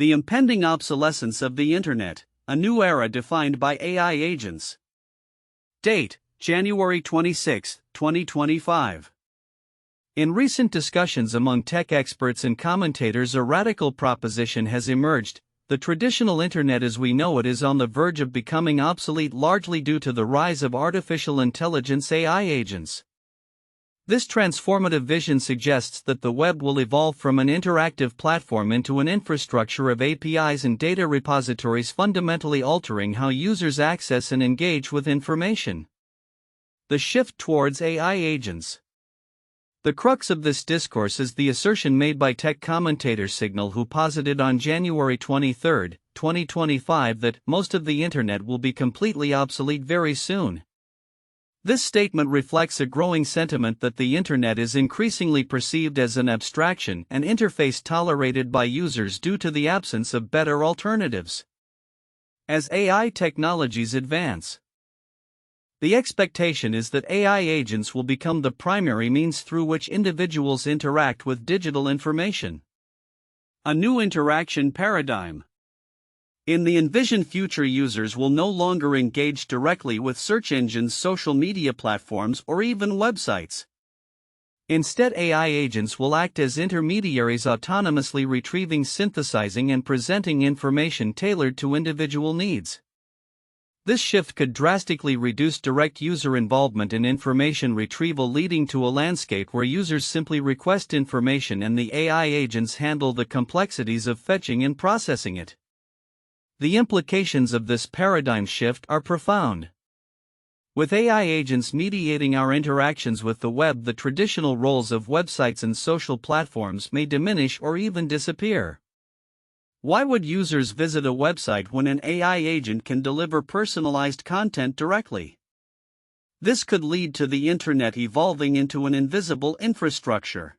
The impending obsolescence of the Internet, a new era defined by AI agents. Date: January 26, 2025. In recent discussions among tech experts and commentators, a radical proposition has emerged: the traditional Internet as we know it is on the verge of becoming obsolete, largely due to the rise of artificial intelligence AI agents. This transformative vision suggests that the web will evolve from an interactive platform into an infrastructure of APIs and data repositories, fundamentally altering how users access and engage with information. The shift towards AI agents. The crux of this discourse is the assertion made by tech commentator Signal, who posited on January 23, 2025 that most of the Internet will be completely obsolete very soon. This statement reflects a growing sentiment that the Internet is increasingly perceived as an abstraction, an interface tolerated by users due to the absence of better alternatives. As AI technologies advance, the expectation is that AI agents will become the primary means through which individuals interact with digital information. A new interaction paradigm. In the envisioned future, users will no longer engage directly with search engines, social media platforms, or even websites. Instead, AI agents will act as intermediaries, autonomously retrieving, synthesizing, and presenting information tailored to individual needs. This shift could drastically reduce direct user involvement in information retrieval, leading to a landscape where users simply request information and the AI agents handle the complexities of fetching and processing it. The implications of this paradigm shift are profound. With AI agents mediating our interactions with the web, the traditional roles of websites and social platforms may diminish or even disappear. Why would users visit a website when an AI agent can deliver personalized content directly? This could lead to the Internet evolving into an invisible infrastructure,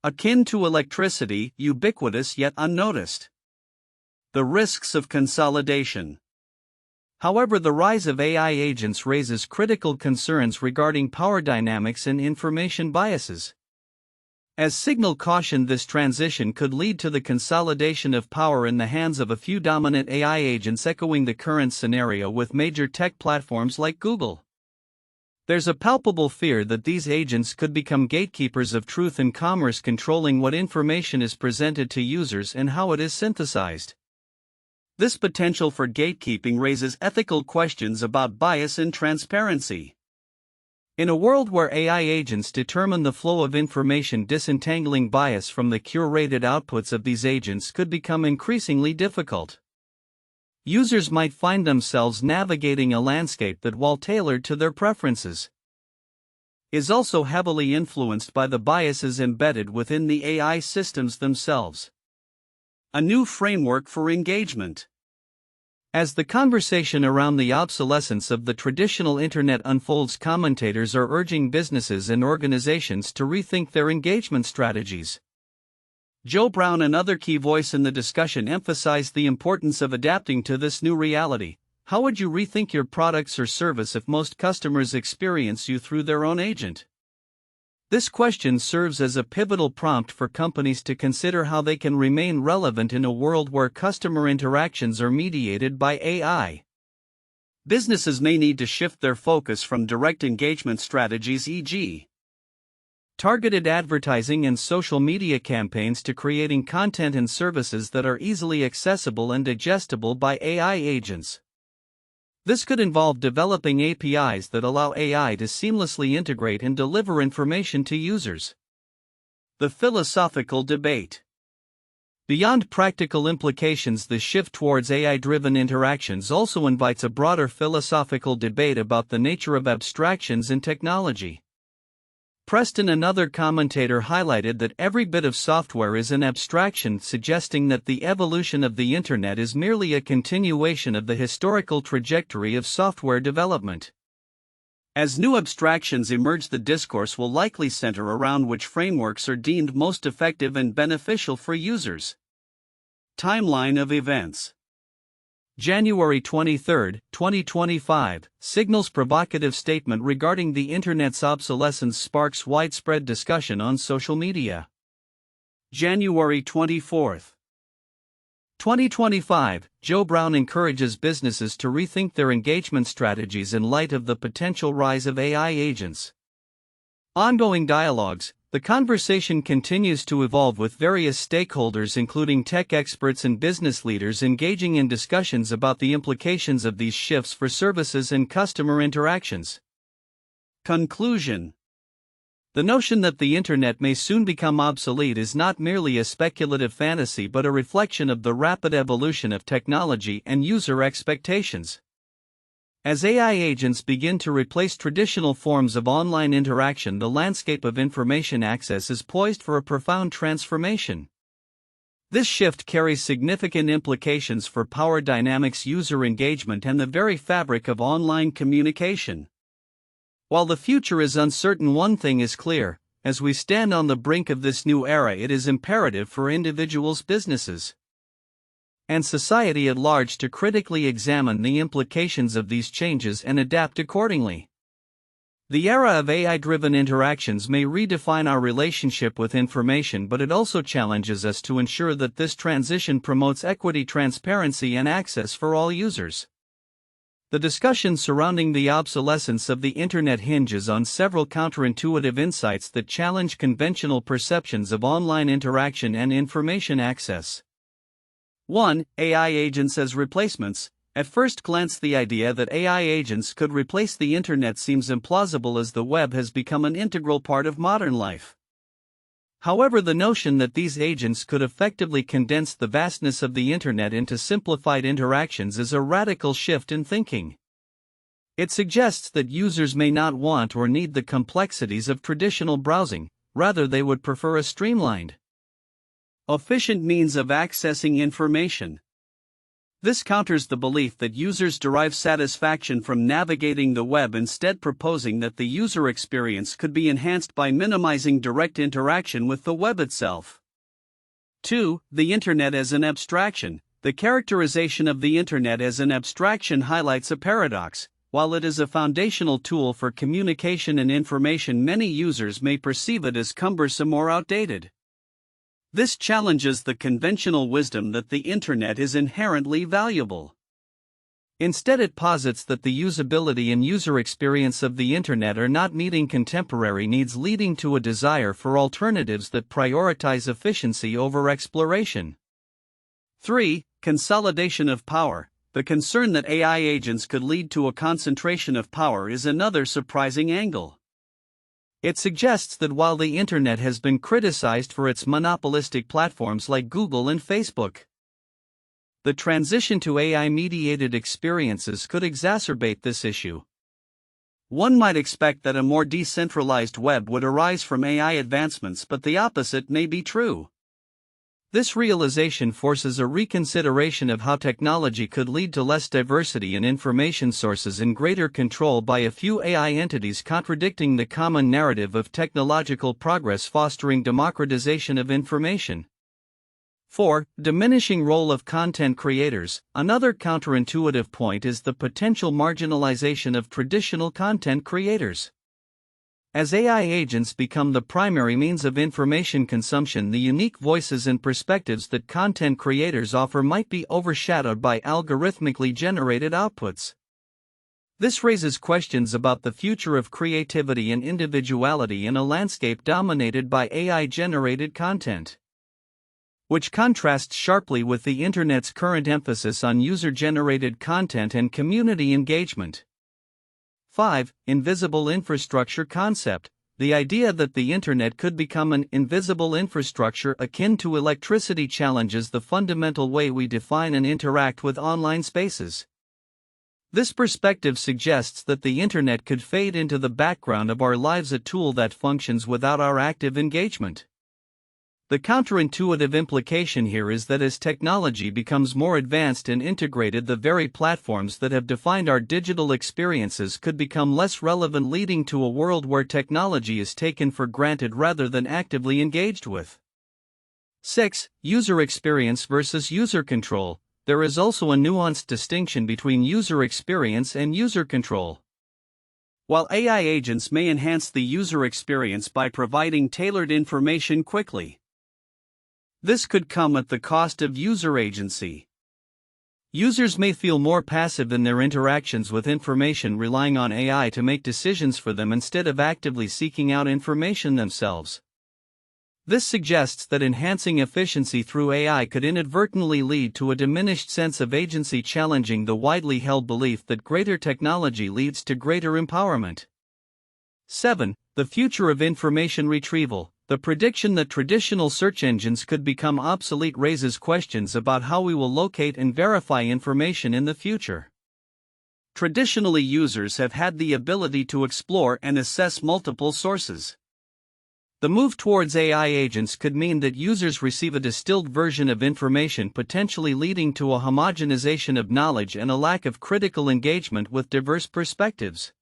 akin to electricity, ubiquitous yet unnoticed. The risks of consolidation. However, the rise of AI agents raises critical concerns regarding power dynamics and information biases. As Signal cautioned, this transition could lead to the consolidation of power in the hands of a few dominant AI agents, echoing the current scenario with major tech platforms like Google. There's a palpable fear that these agents could become gatekeepers of truth and commerce, controlling what information is presented to users and how it is synthesized. This potential for gatekeeping raises ethical questions about bias and transparency. In a world where AI agents determine the flow of information, disentangling bias from the curated outputs of these agents could become increasingly difficult. Users might find themselves navigating a landscape that, while tailored to their preferences, is also heavily influenced by the biases embedded within the AI systems themselves. A new framework for engagement. As the conversation around the obsolescence of the traditional Internet unfolds, commentators are urging businesses and organizations to rethink their engagement strategies. Joe Brown, another key voice in the discussion, emphasized the importance of adapting to this new reality. How would you rethink your products or service if most customers experience you through their own agent? This question serves as a pivotal prompt for companies to consider how they can remain relevant in a world where customer interactions are mediated by AI. Businesses may need to shift their focus from direct engagement strategies, e.g., targeted advertising and social media campaigns, to creating content and services that are easily accessible and digestible by AI agents. This could involve developing APIs that allow AI to seamlessly integrate and deliver information to users. The philosophical debate. Beyond practical implications, the shift towards AI-driven interactions also invites a broader philosophical debate about the nature of abstractions in technology. Preston, another commentator, highlighted that every bit of software is an abstraction, suggesting that the evolution of the Internet is merely a continuation of the historical trajectory of software development. As new abstractions emerge, the discourse will likely center around which frameworks are deemed most effective and beneficial for users. Timeline of events. January 23, 2025, Signal's provocative statement regarding the Internet's obsolescence sparks widespread discussion on social media. January 24. 2025, Joe Brown encourages businesses to rethink their engagement strategies in light of the potential rise of AI agents. Ongoing dialogues. The conversation continues to evolve with various stakeholders, including tech experts and business leaders, engaging in discussions about the implications of these shifts for services and customer interactions. Conclusion. The notion that the Internet may soon become obsolete is not merely a speculative fantasy but a reflection of the rapid evolution of technology and user expectations. As AI agents begin to replace traditional forms of online interaction, the landscape of information access is poised for a profound transformation. This shift carries significant implications for power dynamics, user engagement, and the very fabric of online communication. While the future is uncertain, one thing is clear: as we stand on the brink of this new era, it is imperative for individuals, businesses, and society at large to critically examine the implications of these changes and adapt accordingly. The era of AI-driven interactions may redefine our relationship with information, but it also challenges us to ensure that this transition promotes equity, transparency, and access for all users. The discussion surrounding the obsolescence of the Internet hinges on several counterintuitive insights that challenge conventional perceptions of online interaction and information access. 1. AI agents as replacements. At first glance, the idea that AI agents could replace the Internet seems implausible, as the web has become an integral part of modern life. However, the notion that these agents could effectively condense the vastness of the Internet into simplified interactions is a radical shift in thinking. It suggests that users may not want or need the complexities of traditional browsing; rather, they would prefer a streamlined, efficient means of accessing information. This counters the belief that users derive satisfaction from navigating the web, instead proposing that the user experience could be enhanced by minimizing direct interaction with the web itself. 2. The Internet as an abstraction. The characterization of the Internet as an abstraction highlights a paradox. While it is a foundational tool for communication and information, many users may perceive it as cumbersome or outdated. This challenges the conventional wisdom that the Internet is inherently valuable. Instead, it posits that the usability and user experience of the Internet are not meeting contemporary needs, leading to a desire for alternatives that prioritize efficiency over exploration. 3. Consolidation of power. The concern that AI agents could lead to a concentration of power is another surprising angle. It suggests that while the Internet has been criticized for its monopolistic platforms like Google and Facebook, the transition to AI-mediated experiences could exacerbate this issue. One might expect that a more decentralized web would arise from AI advancements, but the opposite may be true. This realization forces a reconsideration of how technology could lead to less diversity in information sources and greater control by a few AI entities, contradicting the common narrative of technological progress fostering democratization of information. 4. Diminishing role of content creators. Another counterintuitive point is the potential marginalization of traditional content creators. As AI agents become the primary means of information consumption, the unique voices and perspectives that content creators offer might be overshadowed by algorithmically generated outputs. This raises questions about the future of creativity and individuality in a landscape dominated by AI-generated content, which contrasts sharply with the Internet's current emphasis on user-generated content and community engagement. 5. Invisible infrastructure concept. The idea that the Internet could become an invisible infrastructure akin to electricity challenges the fundamental way we define and interact with online spaces. This perspective suggests that the Internet could fade into the background of our lives, a tool that functions without our active engagement. The counterintuitive implication here is that as technology becomes more advanced and integrated, the very platforms that have defined our digital experiences could become less relevant, leading to a world where technology is taken for granted rather than actively engaged with. 6. User experience versus user control. There is also a nuanced distinction between user experience and user control. While AI agents may enhance the user experience by providing tailored information quickly, This could come at the cost of user agency. Users may feel more passive in their interactions with information, relying on AI to make decisions for them instead of actively seeking out information themselves. This suggests that enhancing efficiency through AI could inadvertently lead to a diminished sense of agency, challenging the widely held belief that greater technology leads to greater empowerment. 7. The future of information retrieval. The prediction that traditional search engines could become obsolete raises questions about how we will locate and verify information in the future. Traditionally, users have had the ability to explore and assess multiple sources. The move towards AI agents could mean that users receive a distilled version of information, potentially leading to a homogenization of knowledge and a lack of critical engagement with diverse perspectives.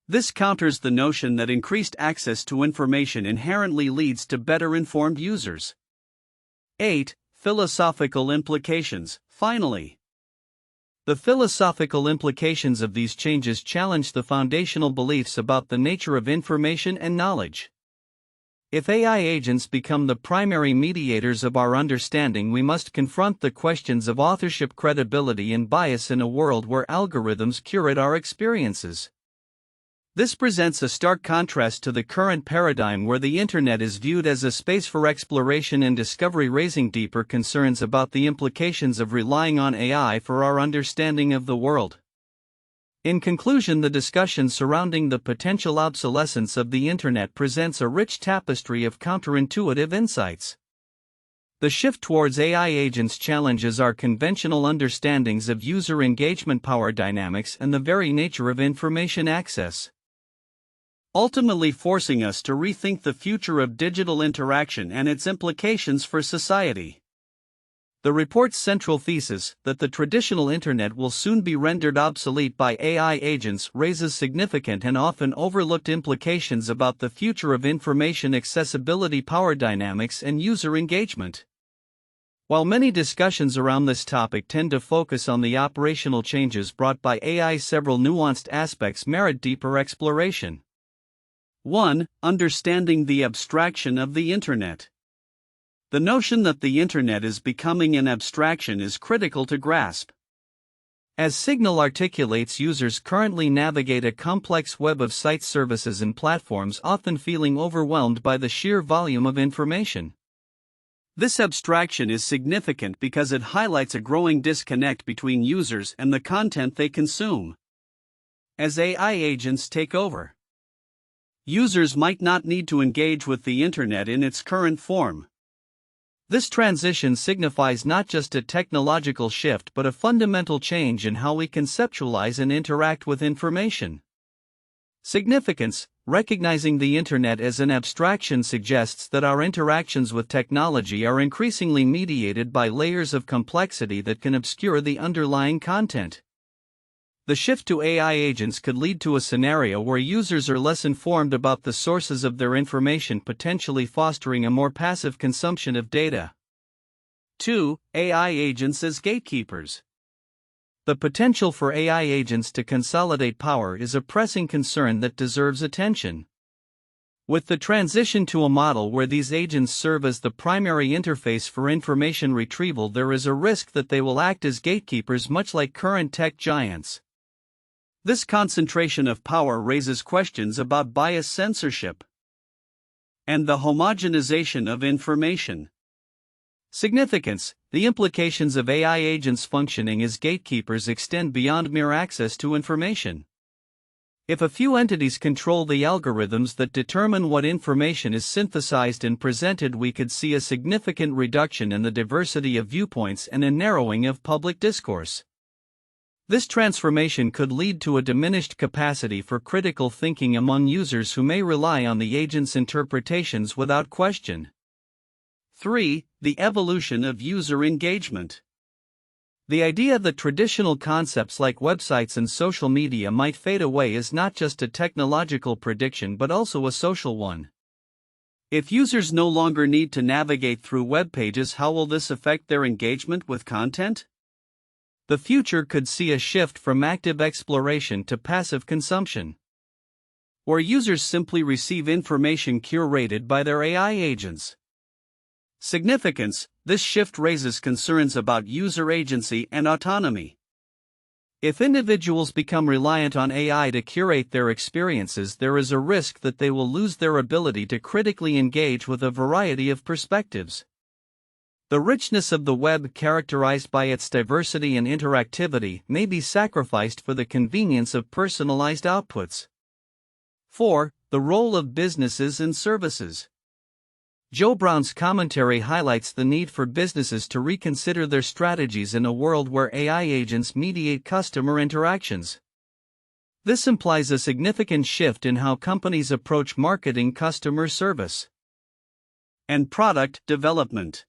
This counters the notion that increased access to information inherently leads to better informed users. 8. Philosophical implications. Finally, the philosophical implications of these changes challenge the foundational beliefs about the nature of information and knowledge. If AI agents become the primary mediators of our understanding, we must confront the questions of authorship, credibility, and bias in a world where algorithms curate our experiences. This presents a stark contrast to the current paradigm where the internet is viewed as a space for exploration and discovery, raising deeper concerns about the implications of relying on AI for our understanding of the world. In conclusion, the discussion surrounding the potential obsolescence of the internet presents a rich tapestry of counterintuitive insights. The shift towards AI agents challenges our conventional understandings of user engagement, power dynamics, and the very nature of information access, ultimately forcing us to rethink the future of digital interaction and its implications for society. The report's central thesis, that the traditional internet will soon be rendered obsolete by AI agents, raises significant and often overlooked implications about the future of information accessibility, power dynamics, and user engagement. While many discussions around this topic tend to focus on the operational changes brought by AI, several nuanced aspects merit deeper exploration. 1. Understanding the abstraction of the internet. The notion that the internet is becoming an abstraction is critical to grasp. As Signal articulates, users currently navigate a complex web of sites, services, and platforms, often feeling overwhelmed by the sheer volume of information. This abstraction is significant because it highlights a growing disconnect between users and the content they consume. As AI agents take over, users might not need to engage with the internet in its current form. This transition signifies not just a technological shift but a fundamental change in how we conceptualize and interact with information. Significance: recognizing the internet as an abstraction suggests that our interactions with technology are increasingly mediated by layers of complexity that can obscure the underlying content. The shift to AI agents could lead to a scenario where users are less informed about the sources of their information, potentially fostering a more passive consumption of data. 2. AI agents as gatekeepers. The potential for AI agents to consolidate power is a pressing concern that deserves attention. With the transition to a model where these agents serve as the primary interface for information retrieval, there is a risk that they will act as gatekeepers, much like current tech giants. This concentration of power raises questions about bias, censorship, and the homogenization of information. Significance: the implications of AI agents functioning as gatekeepers extend beyond mere access to information. If a few entities control the algorithms that determine what information is synthesized and presented, we could see a significant reduction in the diversity of viewpoints and a narrowing of public discourse. This transformation could lead to a diminished capacity for critical thinking among users who may rely on the agent's interpretations without question. 3. The evolution of user engagement. The idea that traditional concepts like websites and social media might fade away is not just a technological prediction but also a social one. If users no longer need to navigate through web pages, how will this affect their engagement with content? The future could see a shift from active exploration to passive consumption, where users simply receive information curated by their AI agents. Significance: this shift raises concerns about user agency and autonomy. If individuals become reliant on AI to curate their experiences, there is a risk that they will lose their ability to critically engage with a variety of perspectives. The richness of the web, characterized by its diversity and interactivity, may be sacrificed for the convenience of personalized outputs. 4. The role of businesses and services. Joe Brown's commentary highlights the need for businesses to reconsider their strategies in a world where AI agents mediate customer interactions. This implies a significant shift in how companies approach marketing, customer service, and product development.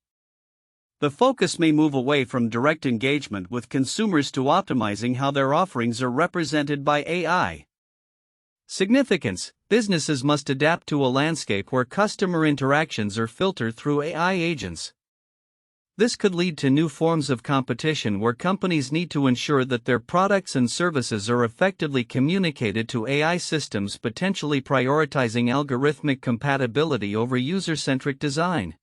The focus may move away from direct engagement with consumers to optimizing how their offerings are represented by AI. Significance: businesses must adapt to a landscape where customer interactions are filtered through AI agents. This could lead to new forms of competition where companies need to ensure that their products and services are effectively communicated to AI systems, potentially prioritizing algorithmic compatibility over user-centric design.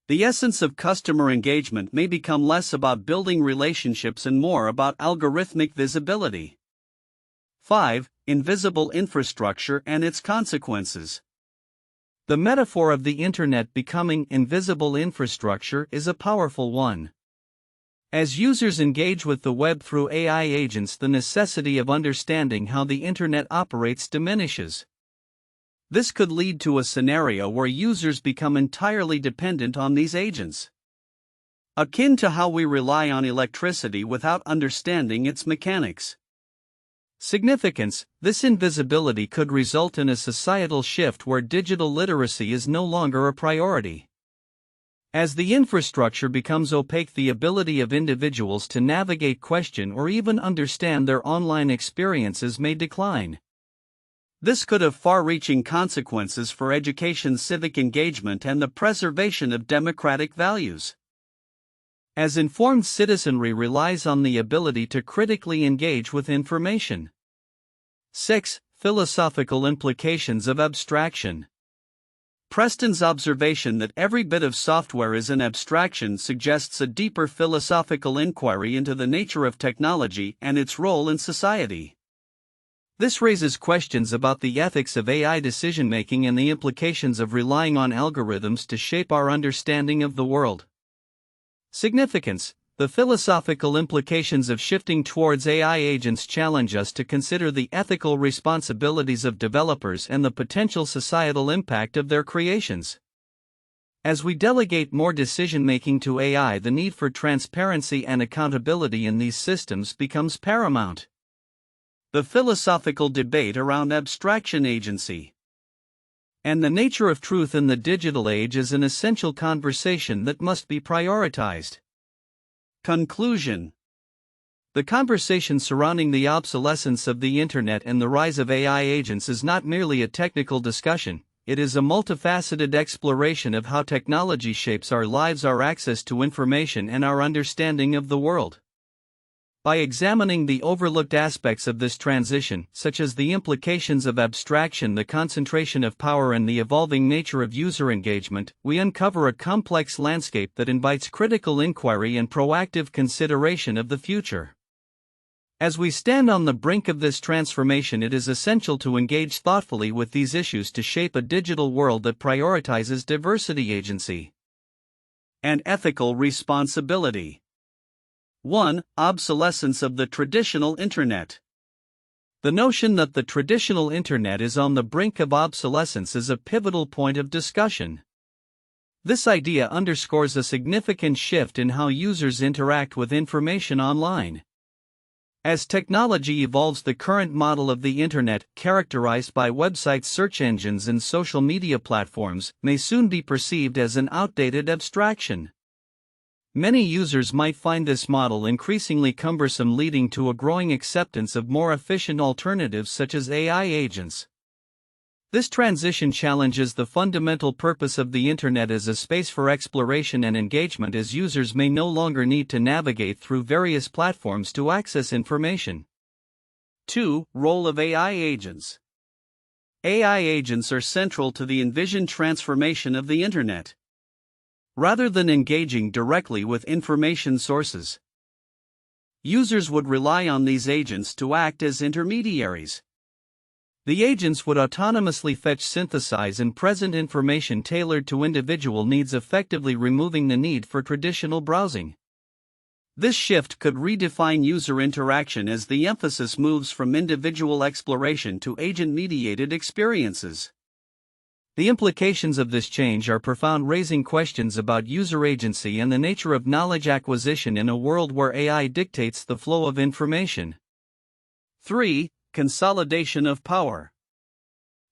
The essence of customer engagement may become less about building relationships and more about algorithmic visibility. 5. Invisible infrastructure and its consequences. The metaphor of the Internet becoming invisible infrastructure is a powerful one. As users engage with the web through AI agents, the necessity of understanding how the Internet operates diminishes. This could lead to a scenario where users become entirely dependent on these agents, akin to how we rely on electricity without understanding its mechanics. Significance: this invisibility could result in a societal shift where digital literacy is no longer a priority. As the infrastructure becomes opaque, the ability of individuals to navigate, question, or even understand their online experiences may decline. This could have far-reaching consequences for education, civic engagement, and the preservation of democratic values, as informed citizenry relies on the ability to critically engage with information. 6. Philosophical implications of abstraction. Preston's observation that every bit of software is an abstraction suggests a deeper philosophical inquiry into the nature of technology and its role in society. This raises questions about the ethics of AI decision-making and the implications of relying on algorithms to shape our understanding of the world. Significance: the philosophical implications of shifting towards AI agents challenge us to consider the ethical responsibilities of developers and the potential societal impact of their creations. As we delegate more decision-making to AI, the need for transparency and accountability in these systems becomes paramount. The philosophical debate around abstraction, agency, and the nature of truth in the digital age is an essential conversation that must be prioritized. Conclusion: the conversation surrounding the obsolescence of the Internet and the rise of AI agents is not merely a technical discussion, it is a multifaceted exploration of how technology shapes our lives, our access to information, and our understanding of the world. By examining the overlooked aspects of this transition, such as the implications of abstraction, the concentration of power, and the evolving nature of user engagement, we uncover a complex landscape that invites critical inquiry and proactive consideration of the future. As we stand on the brink of this transformation, it is essential to engage thoughtfully with these issues to shape a digital world that prioritizes diversity, agency, and ethical responsibility. 1. Obsolescence of the traditional Internet. The notion that the traditional Internet is on the brink of obsolescence is a pivotal point of discussion. This idea underscores a significant shift in how users interact with information online. As technology evolves, the current model of the Internet, characterized by websites, search engines, and social media platforms, may soon be perceived as an outdated abstraction. Many users might find this model increasingly cumbersome, leading to a growing acceptance of more efficient alternatives such as AI agents. This transition challenges the fundamental purpose of the Internet as a space for exploration and engagement, as users may no longer need to navigate through various platforms to access information. 2. Role of AI agents. AI agents are central to the envisioned transformation of the Internet. rather than engaging directly with information sources. Users would rely on these agents to act as intermediaries. The agents would autonomously fetch, synthesize, and present information tailored to individual needs, effectively removing the need for traditional browsing. This shift could redefine user interaction as the emphasis moves from individual exploration to agent-mediated experiences. The implications of this change are profound, raising questions about user agency and the nature of knowledge acquisition in a world where AI dictates the flow of information. 3. Consolidation of power.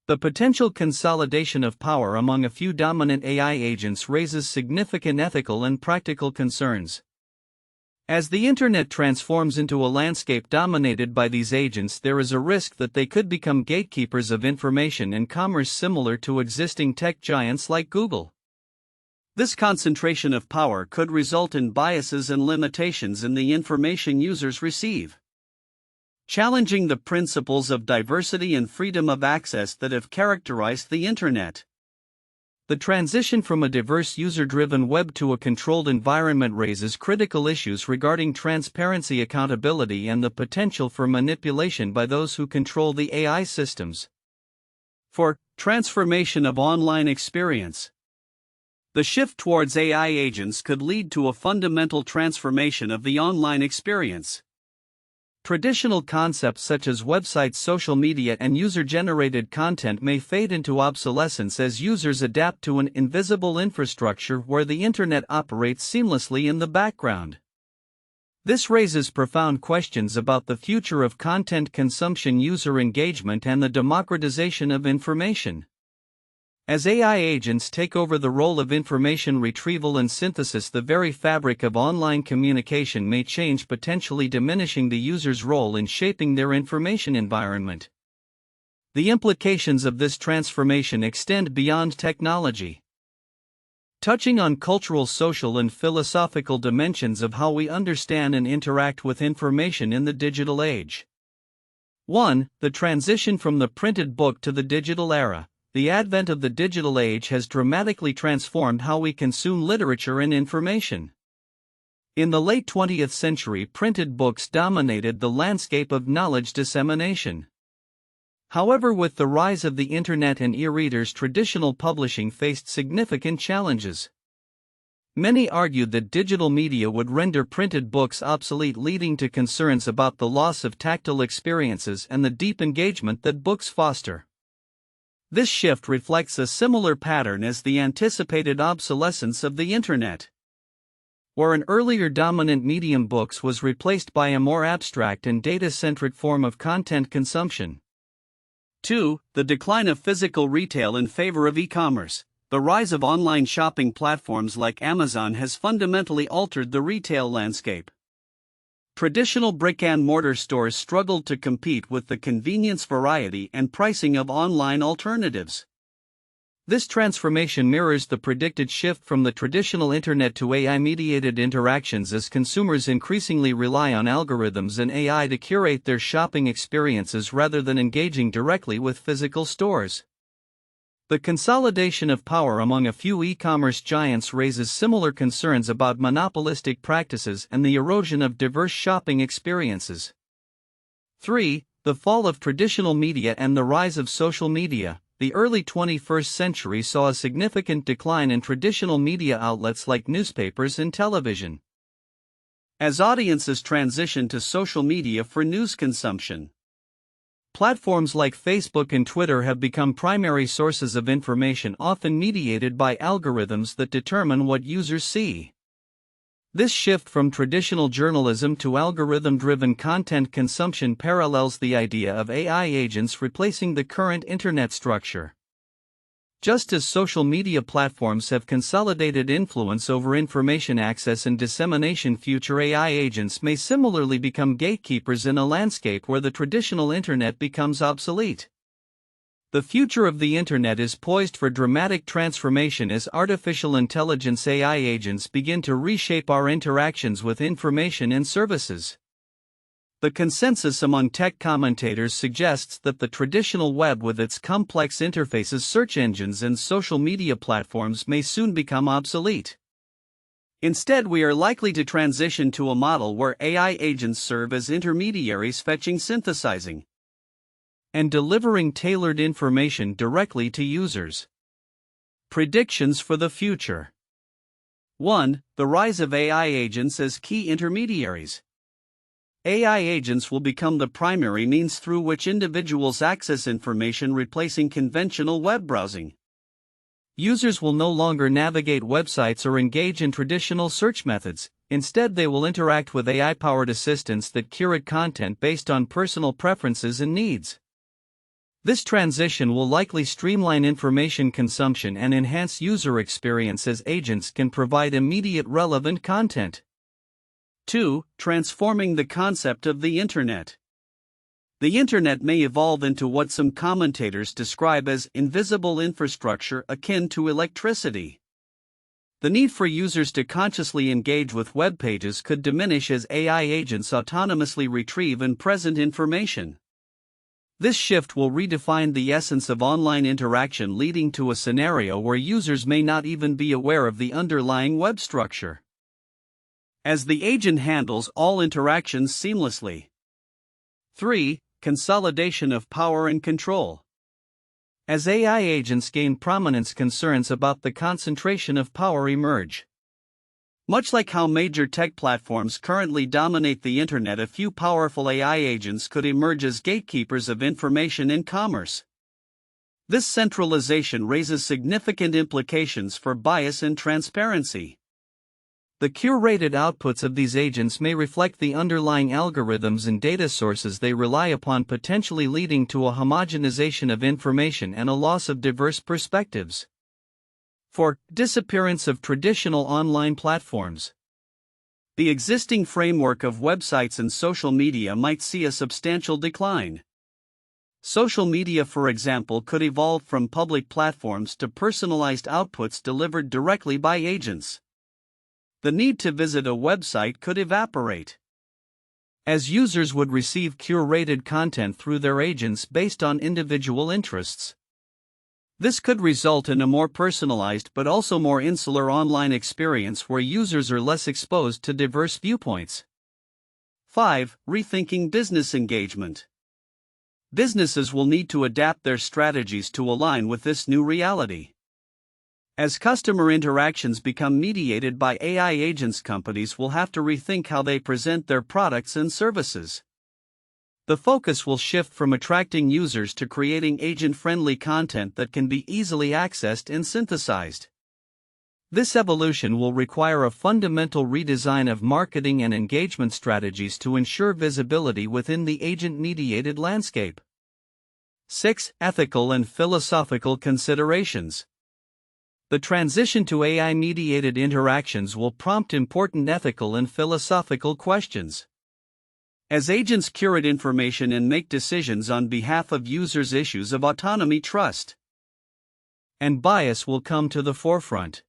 The potential consolidation of power among a few dominant AI agents raises significant ethical and practical concerns. As the Internet transforms into a landscape dominated by these agents, there is a risk that they could become gatekeepers of information and commerce, similar to existing tech giants like Google. This concentration of power could result in biases and limitations in the information users receive, challenging the principles of diversity and freedom of access that have characterized the Internet. The transition from a diverse user-driven web to a controlled environment raises critical issues regarding transparency, accountability, and the potential for manipulation by those who control the AI systems. 4. Transformation of online experience. The shift towards AI agents could lead to a fundamental transformation of the online experience. Traditional concepts such as websites, social media, and user-generated content may fade into obsolescence as users adapt to an invisible infrastructure where the Internet operates seamlessly in the background. This raises profound questions about the future of content consumption, user engagement, and the democratization of information. As AI agents take over the role of information retrieval and synthesis, the very fabric of online communication may change, potentially diminishing the user's role in shaping their information environment. The implications of this transformation extend beyond technology, touching on cultural, social, and philosophical dimensions of how we understand and interact with information in the digital age. 1. The transition from the printed book to the digital era. The advent of the digital age has dramatically transformed how we consume literature and information. In the late 20th century, printed books dominated the landscape of knowledge dissemination. However, with the rise of the Internet and e-readers, traditional publishing faced significant challenges. Many argued that digital media would render printed books obsolete, leading to concerns about the loss of tactile experiences and the deep engagement that books foster. This shift reflects a similar pattern as the anticipated obsolescence of the Internet, where an earlier dominant medium, books, was replaced by a more abstract and data-centric form of content consumption. 2. The decline of physical retail in favor of e-commerce. The rise of online shopping platforms like Amazon has fundamentally altered the retail landscape. Traditional brick-and-mortar stores struggled to compete with the convenience, variety, and pricing of online alternatives. This transformation mirrors the predicted shift from the traditional Internet to AI-mediated interactions as consumers increasingly rely on algorithms and AI to curate their shopping experiences rather than engaging directly with physical stores. The consolidation of power among a few e-commerce giants raises similar concerns about monopolistic practices and the erosion of diverse shopping experiences. 3. The fall of traditional media and the rise of social media. The early 21st century saw a significant decline in traditional media outlets like newspapers and television, as audiences transitioned to social media for news consumption. Platforms like Facebook and Twitter have become primary sources of information, often mediated by algorithms that determine what users see. This shift from traditional journalism to algorithm-driven content consumption parallels the idea of AI agents replacing the current Internet structure. Just as social media platforms have consolidated influence over information access and dissemination, future AI agents may similarly become gatekeepers in a landscape where the traditional Internet becomes obsolete. The future of the Internet is poised for dramatic transformation as artificial intelligence AI agents begin to reshape our interactions with information and services. The consensus among tech commentators suggests that the traditional web, with its complex interfaces, search engines, and social media platforms, may soon become obsolete. Instead, we are likely to transition to a model where AI agents serve as intermediaries fetching, synthesizing, and delivering tailored information directly to users. Predictions for the future. 1. The rise of AI agents as key intermediaries. AI agents will become the primary means through which individuals access information, replacing conventional web browsing. Users will no longer navigate websites or engage in traditional search methods. Instead, they will interact with AI-powered assistants that curate content based on personal preferences and needs. This transition will likely streamline information consumption and enhance user experience, as agents can provide immediate relevant content. 2. Transforming the concept of the Internet. The Internet may evolve into what some commentators describe as invisible infrastructure akin to electricity. The need for users to consciously engage with web pages could diminish as AI agents autonomously retrieve and present information. This shift will redefine the essence of online interaction, leading to a scenario where users may not even be aware of the underlying web structure, as the agent handles all interactions seamlessly. 3. Consolidation of power and control. As AI agents gain prominence, concerns about the concentration of power emerge. Much like how major tech platforms currently dominate the Internet, a few powerful AI agents could emerge as gatekeepers of information in commerce. This centralization raises significant implications for bias and transparency. The curated outputs of these agents may reflect the underlying algorithms and data sources they rely upon, potentially leading to a homogenization of information and a loss of diverse perspectives. 4. Disappearance of traditional online platforms. The existing framework of websites and social media might see a substantial decline. Social media, for example, could evolve from public platforms to personalized outputs delivered directly by agents. The need to visit a website could evaporate, as users would receive curated content through their agents based on individual interests. This could result in a more personalized but also more insular online experience where users are less exposed to diverse viewpoints. 5. Rethinking business engagement. Businesses will need to adapt their strategies to align with this new reality. As customer interactions become mediated by AI agents, companies will have to rethink how they present their products and services. The focus will shift from attracting users to creating agent-friendly content that can be easily accessed and synthesized. This evolution will require a fundamental redesign of marketing and engagement strategies to ensure visibility within the agent-mediated landscape. 6. Ethical and philosophical considerations. The transition to AI-mediated interactions will prompt important ethical and philosophical questions. As agents curate information and make decisions on behalf of users, issues of autonomy, trust, and bias will come to the forefront.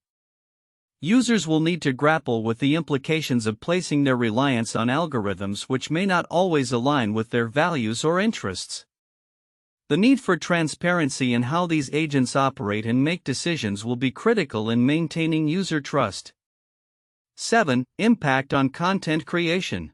Users will need to grapple with the implications of placing their reliance on algorithms which may not always align with their values or interests. The need for transparency in how these agents operate and make decisions will be critical in maintaining user trust. 7. Impact on content creation.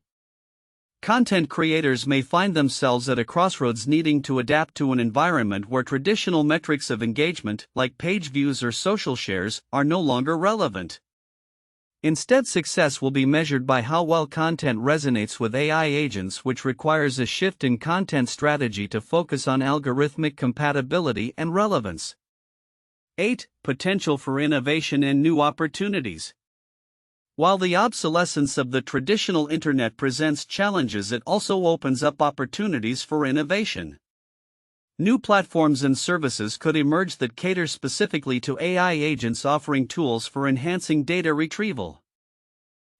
Content creators may find themselves at a crossroads, needing to adapt to an environment where traditional metrics of engagement, like page views or social shares, are no longer relevant. Instead, success will be measured by how well content resonates with AI agents, which requires a shift in content strategy to focus on algorithmic compatibility and relevance. 8. Potential for innovation and new opportunities. While the obsolescence of the traditional Internet presents challenges, it also opens up opportunities for innovation. New platforms and services could emerge that cater specifically to AI agents, offering tools for enhancing data retrieval,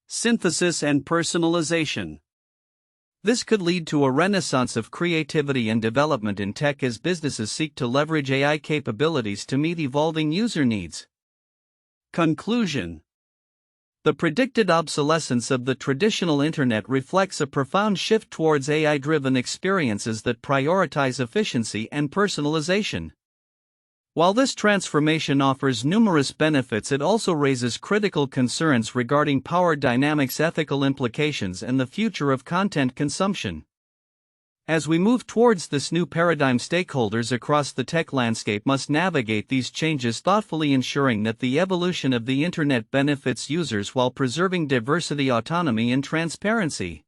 synthesis, and personalization. This could lead to a renaissance of creativity and development in tech as businesses seek to leverage AI capabilities to meet evolving user needs. Conclusion. The predicted obsolescence of the traditional Internet reflects a profound shift towards AI-driven experiences that prioritize efficiency and personalization. While this transformation offers numerous benefits, it also raises critical concerns regarding power dynamics, ethical implications, and the future of content consumption. As we move towards this new paradigm, stakeholders across the tech landscape must navigate these changes thoughtfully, ensuring that the evolution of the Internet benefits users while preserving diversity, autonomy, and transparency.